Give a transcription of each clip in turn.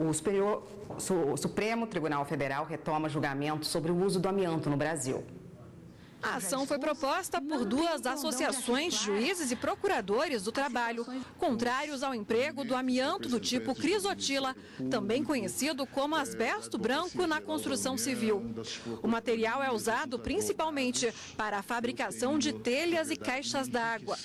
O Supremo Tribunal Federal retoma julgamento sobre o uso do amianto no Brasil. A ação foi proposta por duas associações, juízes e procuradores do trabalho, contrários ao emprego do amianto do tipo crisotila, também conhecido como asbesto branco na construção civil. O material é usado principalmente para a fabricação de telhas e caixas d'água.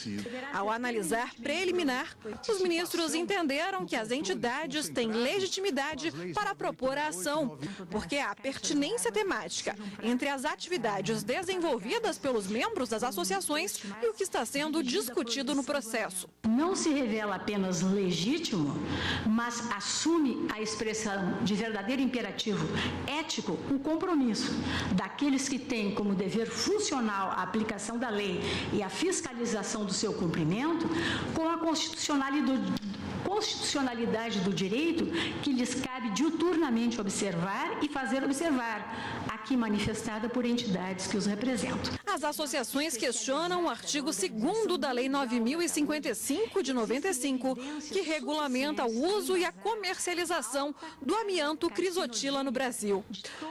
Ao analisar preliminar, os ministros entenderam que as entidades têm legitimidade para propor a ação, porque há pertinência temática entre as atividades desenvolvidas pelos membros das associações e o que está sendo discutido no processo. Não se revela apenas legítimo, mas assume a expressão de verdadeiro imperativo ético, um compromisso daqueles que têm como dever funcional a aplicação da lei e a fiscalização do seu cumprimento, com a constitucionalidade do direito que lhes cabe diuturnamente observar e fazer observar, aqui manifestada por entidades que os representam. As associações questionam o artigo 2º da Lei 9.055 de 95, que regulamenta o uso e a comercialização do amianto crisotila no Brasil.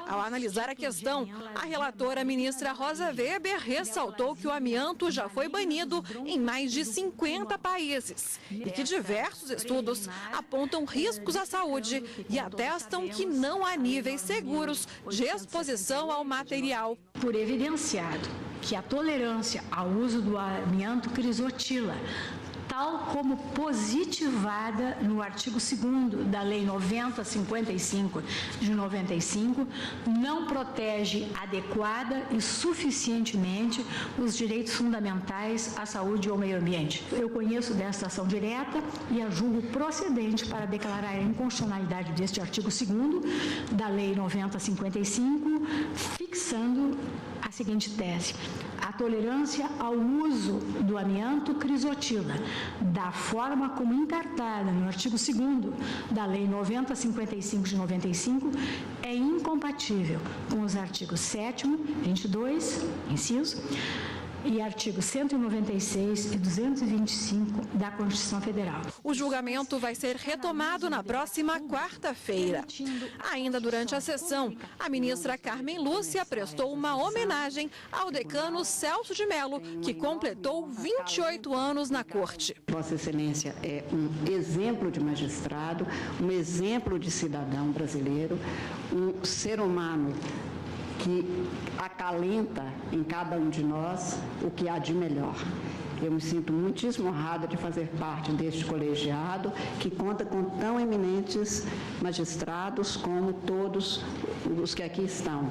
Ao analisar a questão, a relatora ministra Rosa Weber ressaltou que o amianto já foi banido em mais de 50 países e que diversos estudos apontam riscos à saúde e atestam que não há níveis seguros de exposição ao material. Por evidenciado que a tolerância ao uso do amianto crisotila, tal como positivada no artigo 2º da Lei 9055 de 95, não protege adequada e suficientemente os direitos fundamentais à saúde e ao meio ambiente. Eu conheço desta ação direta e a julgo procedente para declarar a inconstitucionalidade deste artigo 2º da Lei 9055, fixando a seguinte tese: a tolerância ao uso do amianto crisotila, da forma como encartada no artigo 2º da Lei 9055 de 95, é incompatível com os artigos 7º, 22, inciso, e artigos 196 e 225 da Constituição Federal. O julgamento vai ser retomado na próxima quarta-feira. Ainda durante a sessão, a ministra Carmen Lúcia prestou uma homenagem ao decano Celso de Mello, que completou 28 anos na Corte. Vossa Excelência é um exemplo de magistrado, um exemplo de cidadão brasileiro, um ser humano que acalenta em cada um de nós o que há de melhor. Eu me sinto muitíssimo honrada de fazer parte deste colegiado que conta com tão eminentes magistrados como todos os que aqui estão.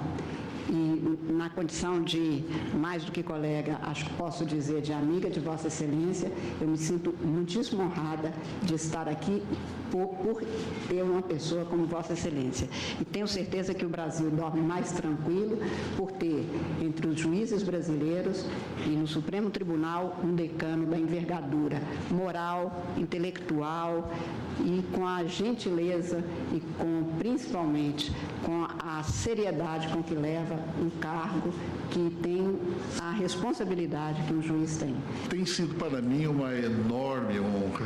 E na condição de, mais do que colega, acho que posso dizer de amiga de Vossa Excelência, eu me sinto muitíssimo honrada de estar aqui por ter uma pessoa como Vossa Excelência. E tenho certeza que o Brasil dorme mais tranquilo por ter, entre os juízes brasileiros e no Supremo Tribunal, um decano da envergadura moral, intelectual e com a gentileza e principalmente com a seriedade com que leva um cargo que tem a responsabilidade que um juiz tem. Tem sido para mim uma enorme honra,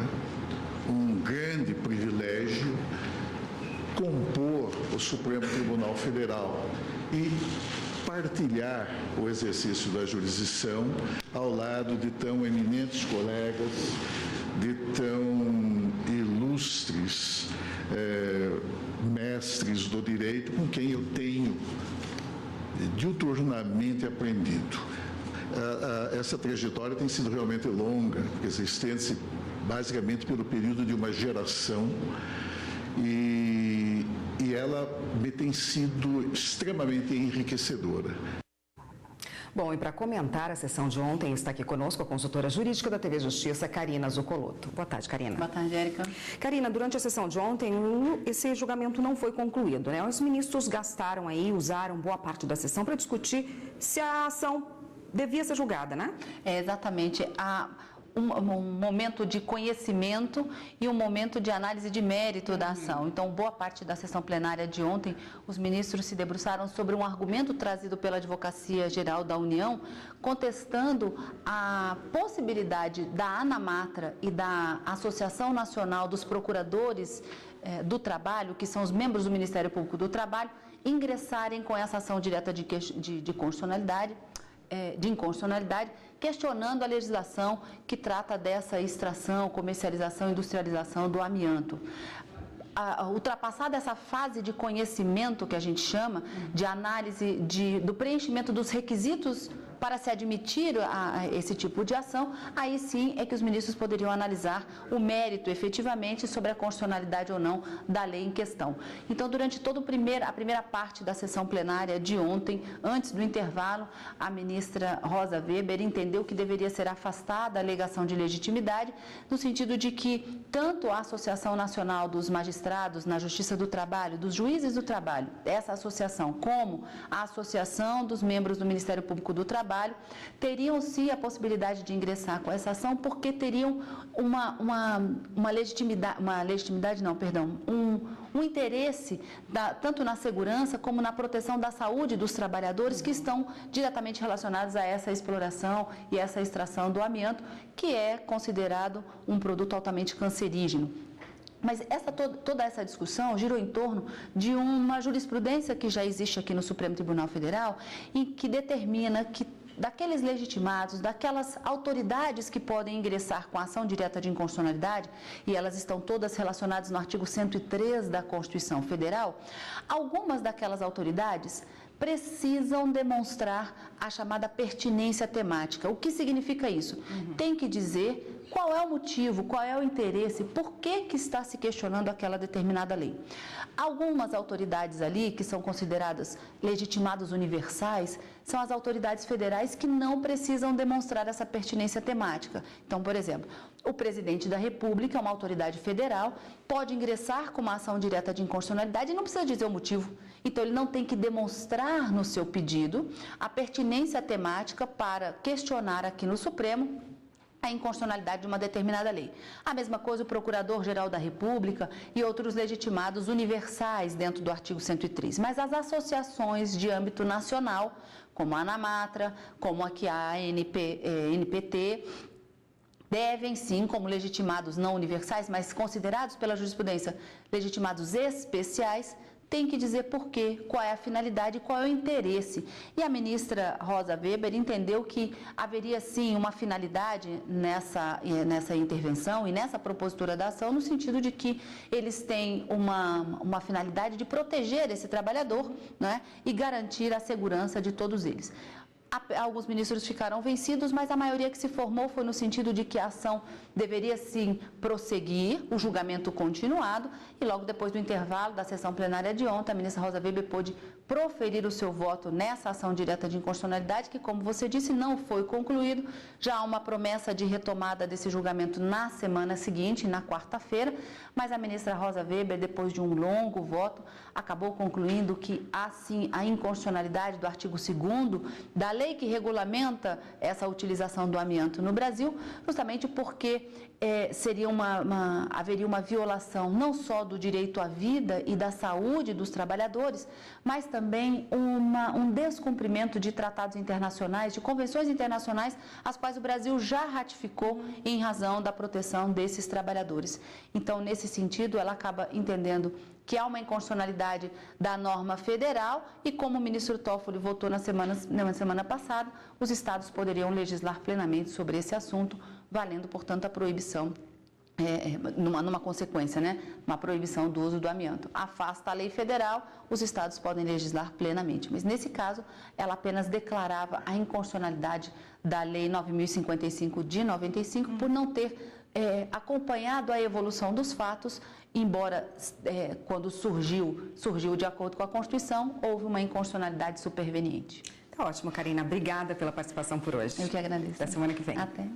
um grande privilégio compor o Supremo Tribunal Federal e partilhar o exercício da jurisdição ao lado de tão eminentes colegas, de tão ilustres mestres do direito com quem eu tenho diuturnamente aprendido. Essa trajetória tem sido realmente longa, porque se estende-se basicamente pelo período de uma geração e ela me tem sido extremamente enriquecedora. Bom, e para comentar a sessão de ontem, está aqui conosco a consultora jurídica da TV Justiça, Karina Zucolotto. Boa tarde, Karina. Boa tarde, Érica. Karina, durante a sessão de ontem, esse julgamento não foi concluído, né? Os ministros usaram boa parte da sessão para discutir se a ação devia ser julgada, né? É exatamente. Um momento de conhecimento e um momento de análise de mérito da ação. Então, boa parte da sessão plenária de ontem, os ministros se debruçaram sobre um argumento trazido pela Advocacia Geral da União, contestando a possibilidade da ANAMATRA e da Associação Nacional dos Procuradores do Trabalho, que são os membros do Ministério Público do Trabalho, ingressarem com essa ação direta de inconstitucionalidade, questionando a legislação que trata dessa extração, comercialização e industrialização do amianto. Ultrapassada essa fase de conhecimento que a gente chama, de análise do preenchimento dos requisitos para se admitir esse tipo de ação, aí sim é que os ministros poderiam analisar o mérito efetivamente sobre a constitucionalidade ou não da lei em questão. Então, durante toda a primeira parte da sessão plenária de ontem, antes do intervalo, a ministra Rosa Weber entendeu que deveria ser afastada a alegação de legitimidade, no sentido de que tanto a Associação Nacional dos Magistrados na Justiça do Trabalho, dos Juízes do Trabalho, essa associação, como a Associação dos Membros do Ministério Público do Trabalho, teriam sim a possibilidade de ingressar com essa ação, porque teriam um interesse tanto na segurança como na proteção da saúde dos trabalhadores que estão diretamente relacionados a essa exploração e essa extração do amianto, que é considerado um produto altamente cancerígeno. Mas toda essa discussão girou em torno de uma jurisprudência que já existe aqui no Supremo Tribunal Federal e que determina que daqueles legitimados, daquelas autoridades que podem ingressar com ação direta de inconstitucionalidade, e elas estão todas relacionadas no artigo 103 da Constituição Federal, algumas daquelas autoridades precisam demonstrar a chamada pertinência temática. O que significa isso? Tem que dizer qual é o motivo, qual é o interesse, por que está se questionando aquela determinada lei. Algumas autoridades ali, que são consideradas legitimados universais, são as autoridades federais que não precisam demonstrar essa pertinência temática. Então, por exemplo, o presidente da República, uma autoridade federal, pode ingressar com uma ação direta de inconstitucionalidade e não precisa dizer o motivo. Então, ele não tem que demonstrar no seu pedido a pertinência temática para questionar aqui no Supremo a inconstitucionalidade de uma determinada lei. A mesma coisa o Procurador-Geral da República e outros legitimados universais dentro do artigo 103. Mas as associações de âmbito nacional, como a ANAMATRA, como aqui a NPT, devem sim, como legitimados não universais, mas considerados pela jurisprudência legitimados especiais, tem que dizer por quê, qual é a finalidade, qual é o interesse. E a ministra Rosa Weber entendeu que haveria sim uma finalidade nessa intervenção e nessa propositura da ação, no sentido de que eles têm uma finalidade de proteger esse trabalhador, né, e garantir a segurança de todos eles. Alguns ministros ficaram vencidos, mas a maioria que se formou foi no sentido de que a ação deveria sim prosseguir, o julgamento continuado, e logo depois do intervalo da sessão plenária de ontem, a ministra Rosa Weber pôde proferir o seu voto nessa ação direta de inconstitucionalidade, que, como você disse, não foi concluído. Já há uma promessa de retomada desse julgamento na semana seguinte, na quarta-feira, mas a ministra Rosa Weber, depois de um longo voto, acabou concluindo que há sim a inconstitucionalidade do artigo 2º da lei que regulamenta essa utilização do amianto no Brasil, justamente porque haveria uma violação não só do direito à vida e da saúde dos trabalhadores, mas também um descumprimento de tratados internacionais, de convenções internacionais, as quais o Brasil já ratificou em razão da proteção desses trabalhadores. Então, nesse sentido, ela acaba entendendo que há uma inconstitucionalidade da norma federal e, como o ministro Toffoli votou na semana passada, os estados poderiam legislar plenamente sobre esse assunto, valendo, portanto, a proibição, numa consequência, né? Uma proibição do uso do amianto. Afasta a lei federal, os estados podem legislar plenamente. Mas, nesse caso, ela apenas declarava a inconstitucionalidade da Lei 9.055 de 95 por não ter acompanhado a evolução dos fatos, embora quando surgiu de acordo com a Constituição, houve uma inconstitucionalidade superveniente. Tá ótimo, Karina. Obrigada pela participação por hoje. Eu que agradeço. Até semana que vem. Até.